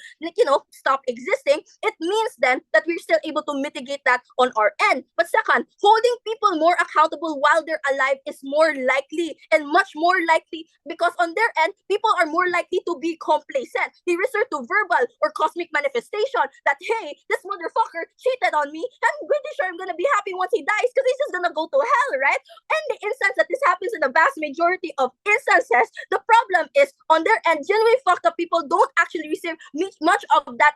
stop existing, it means then that we're still able to mitigate that on our end. But second, holding people more accountable while they're alive is more likely, and much more likely, because on their end, people are more likely to be complacent. They resort to verbal or cosmic manifestation that, hey, this motherfucker cheated on me. I'm pretty sure I'm gonna be happy once he dies because he's just gonna go to hell, right? And the instance that this happens in the vast majority of instances, the problem is on their end, genuinely fucked up people don't actually receive much of that,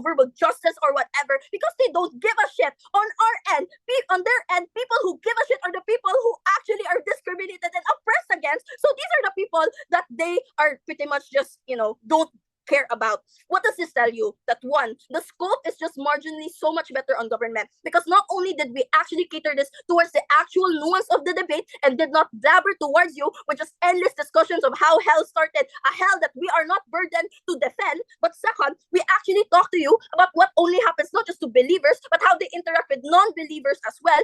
verbal justice or whatever, because they don't give a shit. On our end, on their end, people who give a shit are the people who actually are discriminated and oppressed against. So these are the people that they are pretty much just, don't care about. What does this tell you? That one, the scope is just marginally so much better on government, because not only did we actually cater this towards the actual nuance of the debate and did not dabber towards you with just endless discussions of how hell started, a hell that we are not burdened to defend, but second, we actually talk to you about what only happens not just to believers, but how they interact with non-believers as well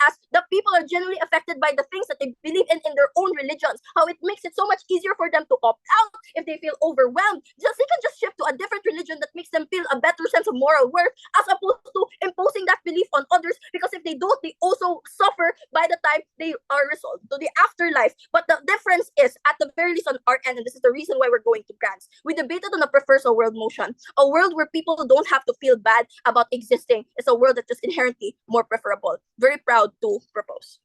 as the people are generally affected by the things that they believe in their own religions, how it makes it so much easier for them to opt out if they feel overwhelmed. They can just shift to a different religion that makes them feel a better sense of moral worth, as opposed to imposing that belief on others, because if they don't, they also suffer by the time they are resolved to the afterlife. But the difference is, at the very least on our end, and this is the reason why we're going to grants, we debated on a prefers a world motion, a world where people don't have to feel bad about existing. It's a world that's just inherently more preferable. Very proud to propose.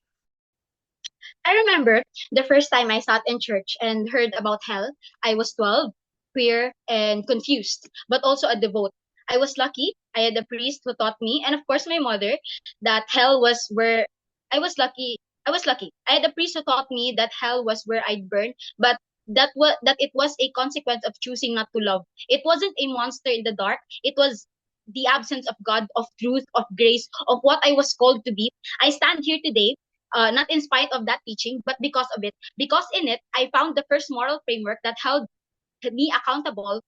I remember the first time I sat in church and heard about hell. I was 12, queer, and confused, but also a devote. I was lucky. I had a priest who taught me, and of course my mother, that hell was where I was lucky. I was lucky. I had a priest who taught me that hell was where I'd burn, but that it was a consequence of choosing not to love. It wasn't a monster in the dark. It was the absence of God, of truth, of grace, of what I was called to be. I stand here today, not in spite of that teaching, but because of it. Because in it, I found the first moral framework that held me accountable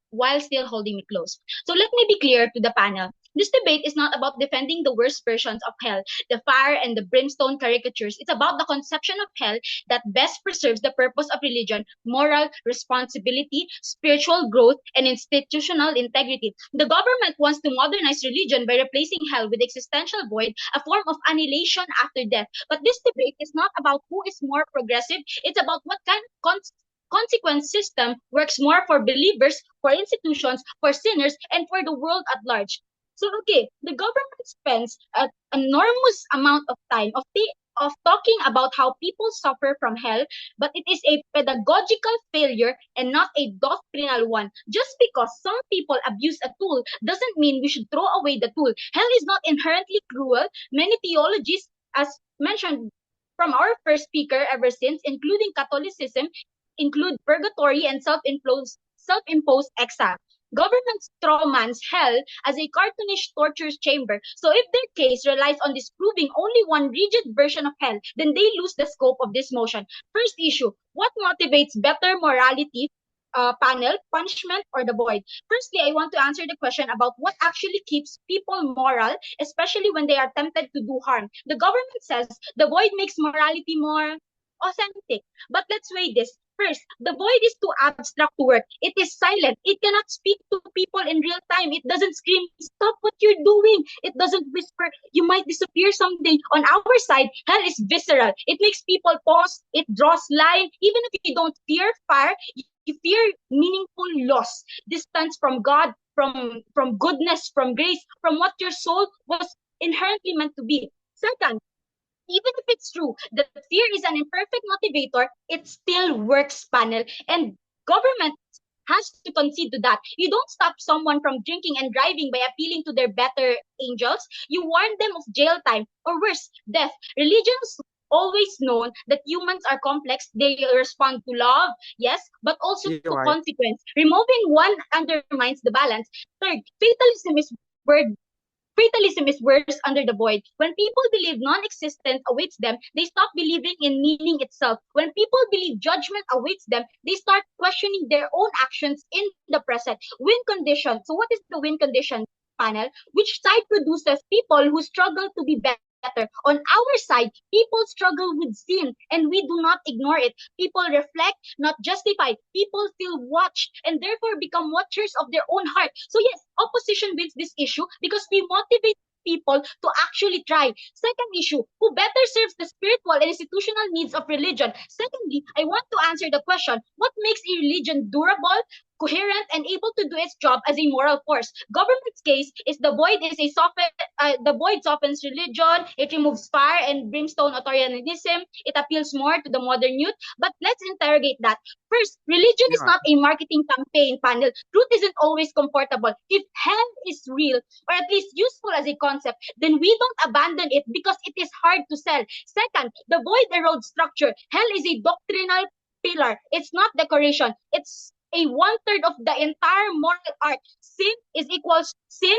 while still holding me close. So let me be clear to the panel. This debate is not about defending the worst versions of hell, the fire and the brimstone caricatures. It's about the conception of hell that best preserves the purpose of religion, moral responsibility, spiritual growth, and institutional integrity. The government wants to modernize religion by replacing hell with existential void, a form of annihilation after death. But this debate is not about who is more progressive. It's about what kind of consequence system works more for believers, for institutions, for sinners, and for the world at large. So, okay, the government spends an enormous amount of time of talking about how people suffer from hell, but it is a pedagogical failure and not a doctrinal one. Just because some people abuse a tool doesn't mean we should throw away the tool. Hell is not inherently cruel. Many theologies, as mentioned from our first speaker ever since, including Catholicism, include purgatory and self-imposed exile. Governments strawmans hell as a cartoonish torture chamber. So if their case relies on disproving only one rigid version of hell, then they lose the scope of this motion. First issue, what motivates better morality? Panel, punishment, or the void? Firstly, I want to answer the question about what actually keeps people moral, especially when they are tempted to do harm. The government says the void makes morality more authentic. But let's weigh this. First, the void is too abstract to work. It is silent. It cannot speak to people in real time. It doesn't scream, stop what you're doing. It doesn't whisper, you might disappear someday. On our side, hell is visceral. It makes people pause. It draws line. Even if you don't fear fire, you fear meaningful loss, distance from God, from goodness, from grace, from what your soul was inherently meant to be. Second, even if it's true that fear is an imperfect motivator, it still works, panel. And government has to concede to that. You don't stop someone from drinking and driving by appealing to their better angels. You warn them of jail time or worse, death. Religions always known that humans are complex. They respond to love, yes, but also You're to right. consequence. Removing one undermines the balance. Third, word fatalism is worse under the void. When people believe non-existence awaits them, they stop believing in meaning itself. When people believe judgment awaits them, they start questioning their own actions in the present. Win condition. So what is the win condition, panel? Which side produces people who struggle to be better? On our side, people struggle with sin and we do not ignore it. People reflect, not justify. People feel watched and therefore become watchers of their own heart. So yes, opposition wins this issue because we motivate people to actually try. Second issue, who better serves the spiritual and institutional needs of religion? Secondly, I want to answer the question, what makes a religion durable, coherent, and able to do its job as a moral force? Government's case is the void softens religion, it removes fire and brimstone authoritarianism, it appeals more to the modern youth. But let's interrogate that. First, religion is You're right. not a marketing campaign, panel. Truth isn't always comfortable. If hell is real, or at least useful as a concept, then we don't abandon it because it is hard to sell. Second, the void erodes structure. Hell is a doctrinal pillar. It's not decoration. It's a one-third of the entire moral arc. Sin is equals sin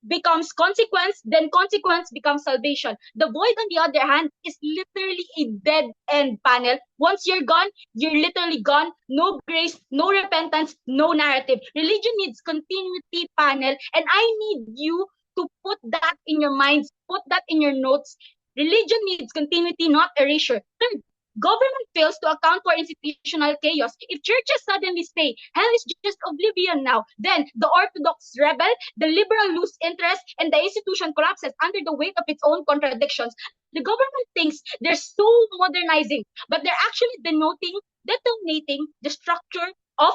becomes consequence, then consequence becomes salvation. The void, on the other hand, is literally a dead end, panel. Once you're gone, you're literally gone. No grace, no repentance, no narrative. Religion needs continuity, panel, and I need you to put that in your minds, put that in your notes. Religion needs continuity, not erasure. Third, government fails to account for institutional chaos. If churches suddenly say hell is just oblivion now, then the Orthodox rebel, the liberal lose interest, and the institution collapses under the weight of its own contradictions. The government thinks they're so modernizing, but they're actually detonating the structure of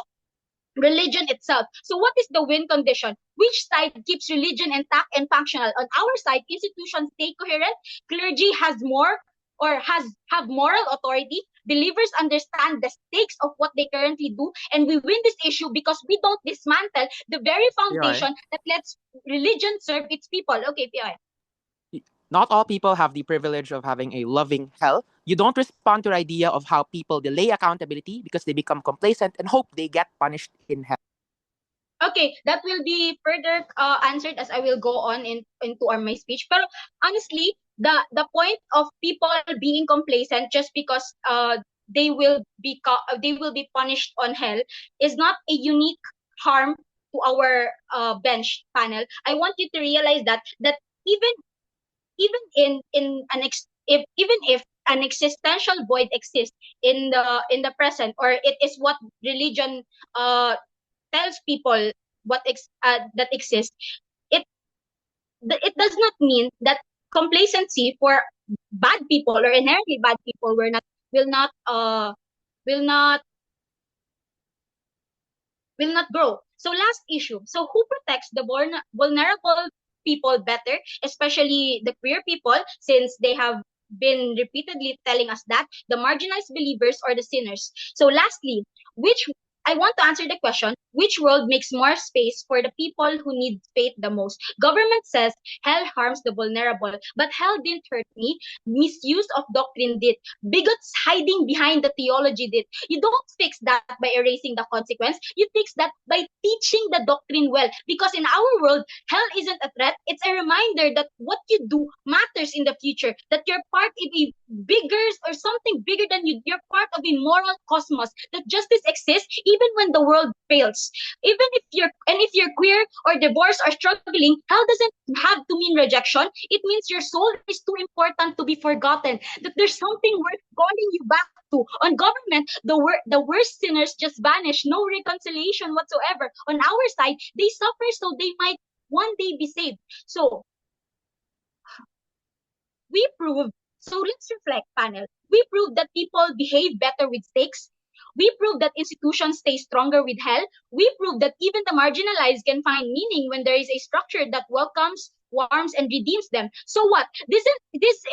religion itself. So what is the win condition? Which side keeps religion intact and functional? On our side, institutions stay coherent, clergy has more or have moral authority, believers understand the stakes of what they currently do, and we win this issue because we don't dismantle the very You're right. foundation that lets religion serve its people. Okay, PI. Not all people have the privilege of having a loving hell. You don't respond to the idea of how people delay accountability because they become complacent and hope they get punished in hell. Okay, that will be further answered as I will go on into my speech. But honestly, the point of people being complacent just because they will be punished on hell is not a unique harm to our bench panel. I want you to realize that even in an if even if an existential void exists in the present, or it is what religion tells people that exists, it it does not mean that complacency for bad people or inherently bad people will not uh will not will not grow. So last issue. So who protects the vulnerable people better, especially the queer people, since they have been repeatedly telling us that the marginalized believers or the sinners. So lastly, which I want to answer the question, which world makes more space for the people who need faith the most? Government says hell harms the vulnerable, but hell didn't hurt me. Misuse of doctrine did. Bigots hiding behind the theology did. You don't fix that by erasing the consequence. You fix that by teaching the doctrine well. Because in our world, hell isn't a threat. It's a reminder that what you do matters in the future. That you're part of a bigger or something bigger than you. You're part of a moral cosmos. That justice exists even when the world fails. Even if you're queer or divorced or struggling, hell doesn't have to mean rejection. It means your soul is too important to be forgotten. That there's something worth calling you back to. On government, the worst sinners just vanish, no reconciliation whatsoever. On our side, they suffer so they might one day be saved. So we proved, so let's reflect, panel. We proved that people behave better with stakes. We proved that institutions stay stronger with hell. We proved that even the marginalized can find meaning when there is a structure that welcomes, warms, and redeems them. So what? This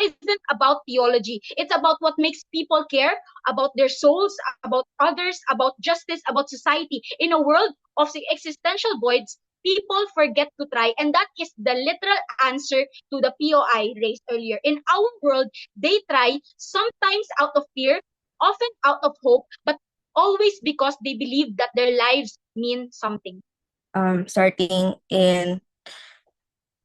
isn't about theology. It's about what makes people care about their souls, about others, about justice, about society. In a world of existential voids, people forget to try, and that is the literal answer to the POI raised earlier. In our world, they try, sometimes out of fear, often out of hope, but always because they believe that their lives mean something. Starting in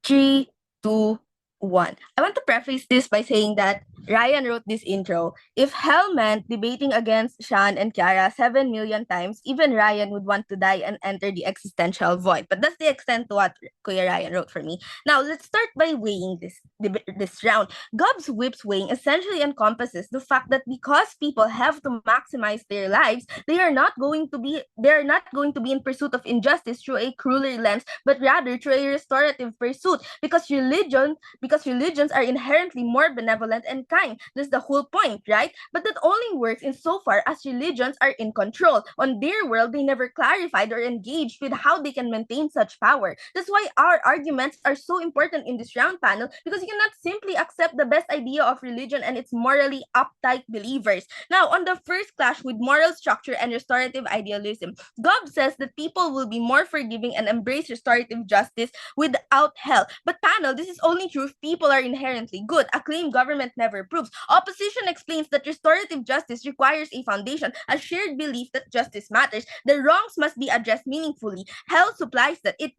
3, 2, 1. I want to preface this by saying that Ryan wrote this intro. If hell meant debating against Sean and Kiarra 7 million times, even Ryan would want to die and enter the existential void. But that's the extent to what Kuya Ryan wrote for me. Now, let's start by weighing this round. Gob's whips weighing essentially encompasses the fact that because people have to maximize their lives, they are not going to be in pursuit of injustice through a crueler lens, but rather through a restorative pursuit. Because religions are inherently more benevolent and kind. That's the whole point, right? But that only works insofar as religions are in control. On their world, they never clarified or engaged with how they can maintain such power. That's why our arguments are so important in this round panel, because you cannot simply accept the best idea of religion and its morally uptight believers. Now, on the first clash with moral structure and restorative idealism, Gob says that people will be more forgiving and embrace restorative justice without hell. But panel, this is only true if people are inherently good, a claim government never proves. Opposition explains that restorative justice requires a foundation, a shared belief that justice matters. The wrongs must be addressed meaningfully. Hell supplies that. It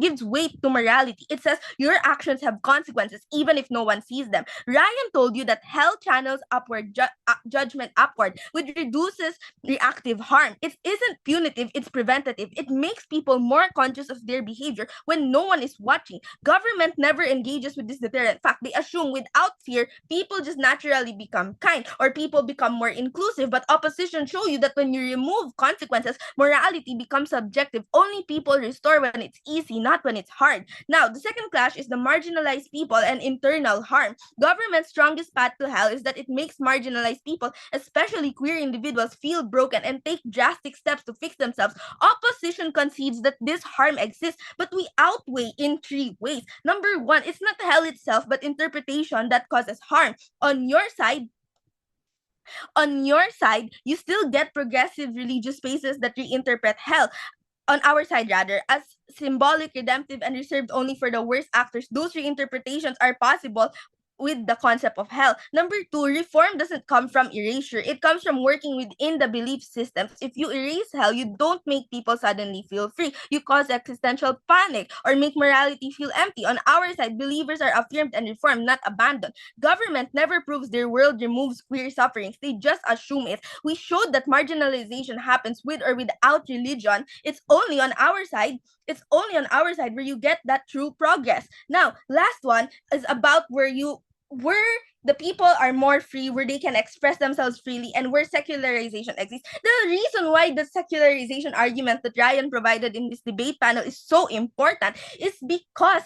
gives weight to morality. It says your actions have consequences even if no one sees them. Ryan told you that hell channels upward judgment upward, which reduces reactive harm. It isn't punitive, it's preventative. It makes people more conscious of their behavior when no one is watching. Government never engages with this deterrent fact. They assume without fear, people just naturally become kind or people become more inclusive. But opposition show you that when you remove consequences, morality becomes subjective. Only people restore when it's easy, not when it's hard. Now, the second clash is the marginalized people and internal harm. Government's strongest path to hell is that it makes marginalized people, especially queer individuals, feel broken and take drastic steps to fix themselves. Opposition concedes that this harm exists, but we outweigh in 3 ways. Number 1, it's not hell itself, but interpretation that causes harm. On your side, you still get progressive religious spaces that reinterpret hell. On our side, rather, as symbolic, redemptive, and reserved only for the worst actors, those reinterpretations are possible with the concept of hell. Number 2, reform doesn't come from erasure. It comes from working within the belief systems. If you erase hell, you don't make people suddenly feel free. You cause existential panic or make morality feel empty. On our side, believers are affirmed and reformed, not abandoned. Government never proves their world removes queer sufferings. They just assume it. We showed that marginalization happens with or without religion. It's only on our side where you get that true progress. Now, last one is about where the people are more free, where they can express themselves freely, and where secularization exists. The reason why the secularization argument that Ryan provided in this debate panel is so important is because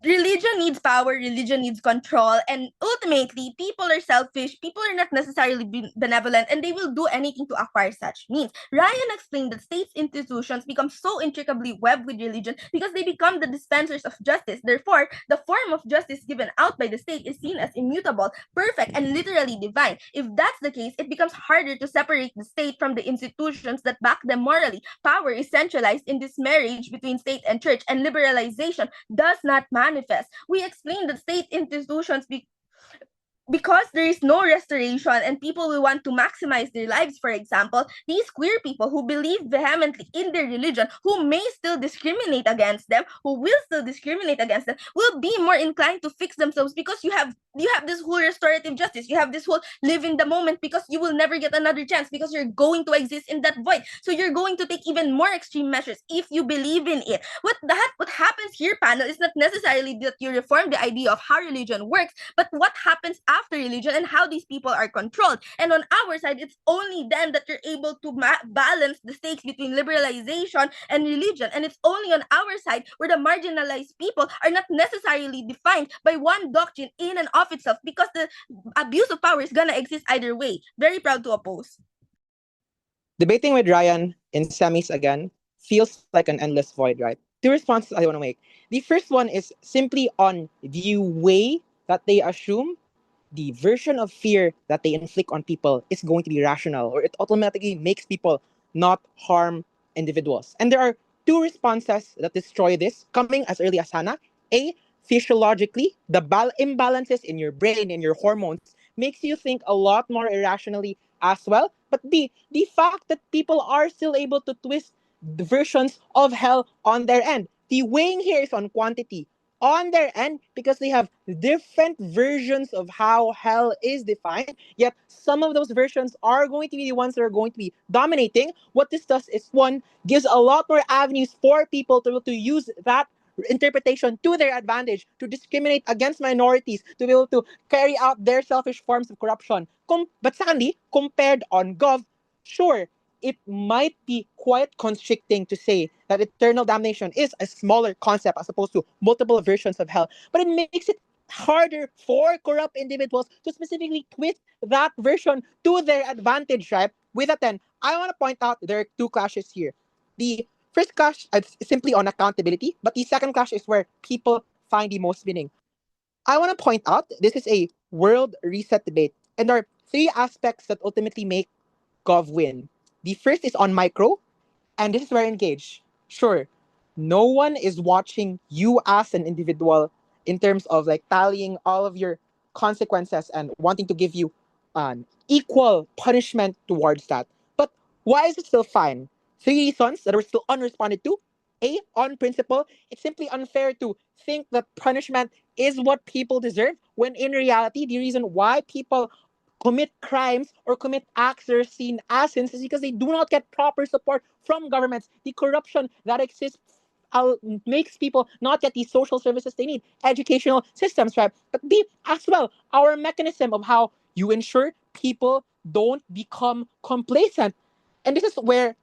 religion needs power, religion needs control, and ultimately, people are selfish, people are not necessarily benevolent, and they will do anything to acquire such means. Ryan explained that states' institutions become so intricately webbed with religion because they become the dispensers of justice. Therefore, the form of justice given out by the state is seen as immutable, perfect, and literally divine. If that's the case, it becomes harder to separate the state from the institutions that back them morally. Power is centralized in this marriage between state and church, and liberalization does not manifest. We explained that state institutions because there is no restoration and people will want to maximize their lives, for example, these queer people who believe vehemently in their religion, who may still discriminate against them, who will still discriminate against them, will be more inclined to fix themselves because you have this whole restorative justice, you have this whole live in the moment because you will never get another chance because you're going to exist in that void. So you're going to take even more extreme measures if you believe in it. What happens here, panel, is not necessarily that you reform the idea of how religion works, but what happens after religion and how these people are controlled. And on our side, it's only then that you're able to balance the stakes between liberalization and religion. And it's only on our side where the marginalized people are not necessarily defined by one doctrine in and of itself, because the abuse of power is gonna exist either way. Very proud to oppose. Debating with Ryan in semis again feels like an endless void, right? Two responses I want to make. The first one is simply on the way that they assume the version of fear that they inflict on people is going to be rational, or it automatically makes people not harm individuals. And there are two responses that destroy this, coming as early as Hannah. A, physiologically, the imbalances in your brain and your hormones makes you think a lot more irrationally as well. But B, the fact that people are still able to twist the versions of hell on their end. The weighing here is on quantity on their end because they have different versions of how hell is defined. Yet some of those versions are going to be the ones that are going to be dominating. What this does is, one, gives a lot more avenues for people to use that interpretation to their advantage, to discriminate against minorities, to be able to carry out their selfish forms of corruption. But secondly, compared on Gov, sure, it might be quite constricting to say that eternal damnation is a smaller concept as opposed to multiple versions of hell, but it makes it harder for corrupt individuals to specifically twist that version to their advantage, right? With that, then, I want to point out there are two clashes here. The first clash is simply on accountability, but the second clash is where people find the most meaning. I want to point out this is a world reset debate, and there are three aspects that ultimately make Gov win. The first is on micro, and this is where I engage. Sure, no one is watching you as an individual in terms of like tallying all of your consequences and wanting to give you an equal punishment towards that. But why is it still fine? Three reasons that are still unresponded to. A, on principle, it's simply unfair to think that punishment is what people deserve, when in reality, the reason why people commit crimes or commit acts that are seen as sins is because they do not get proper support from governments. The corruption that exists makes people not get the social services they need, educational systems, right? But B, as well, our mechanism of how you ensure people don't become complacent. And this is where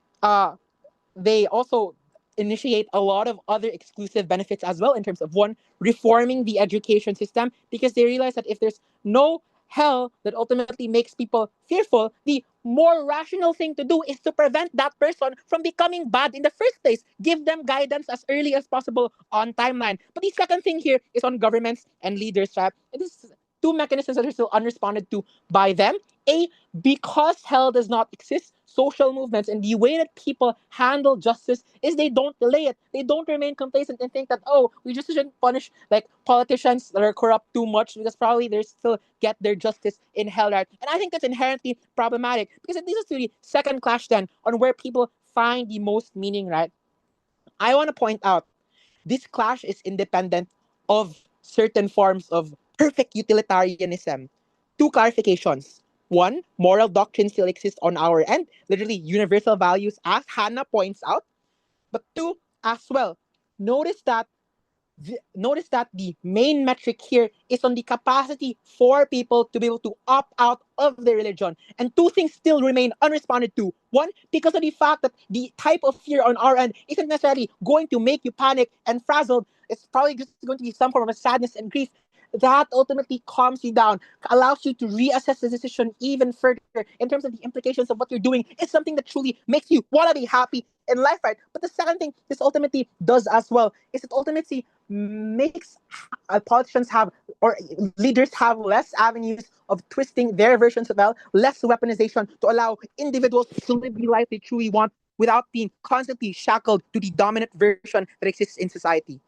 they also initiate a lot of other exclusive benefits as well, in terms of, one, reforming the education system, because they realize that if there's no hell that ultimately makes people fearful, the more rational thing to do is to prevent that person from becoming bad in the first place. Give them guidance as early as possible on timeline. But the second thing here is on governments and leaders, right? And this is two mechanisms that are still unresponded to by them. A, because hell does not exist, social movements and the way that people handle justice is they don't delay it. They don't remain complacent and think that, oh, we just shouldn't punish like politicians that are corrupt too much because probably they still get their justice in hell, right? And I think that's inherently problematic because it leads us to the second clash then on where people find the most meaning, right? I want to point out this clash is independent of certain forms of perfect utilitarianism. Two clarifications. One, moral doctrine still exists on our end, literally universal values, as Hannah points out. But two, as well, notice that notice that the main metric here is on the capacity for people to be able to opt out of their religion. And two things still remain unresponded to. One, because of the fact that the type of fear on our end isn't necessarily going to make you panic and frazzled. it's probably just going to be some form of sadness and grief. That ultimately calms you down, allows you to reassess the decision even further in terms of the implications of what you're doing. Is something that truly makes you want to be happy in life, right? But the second thing this ultimately does as well is it ultimately makes politicians have, or leaders have, less avenues of twisting their versions of hell, less weaponization to allow individuals to live the life they truly want without being constantly shackled to the dominant version that exists in society.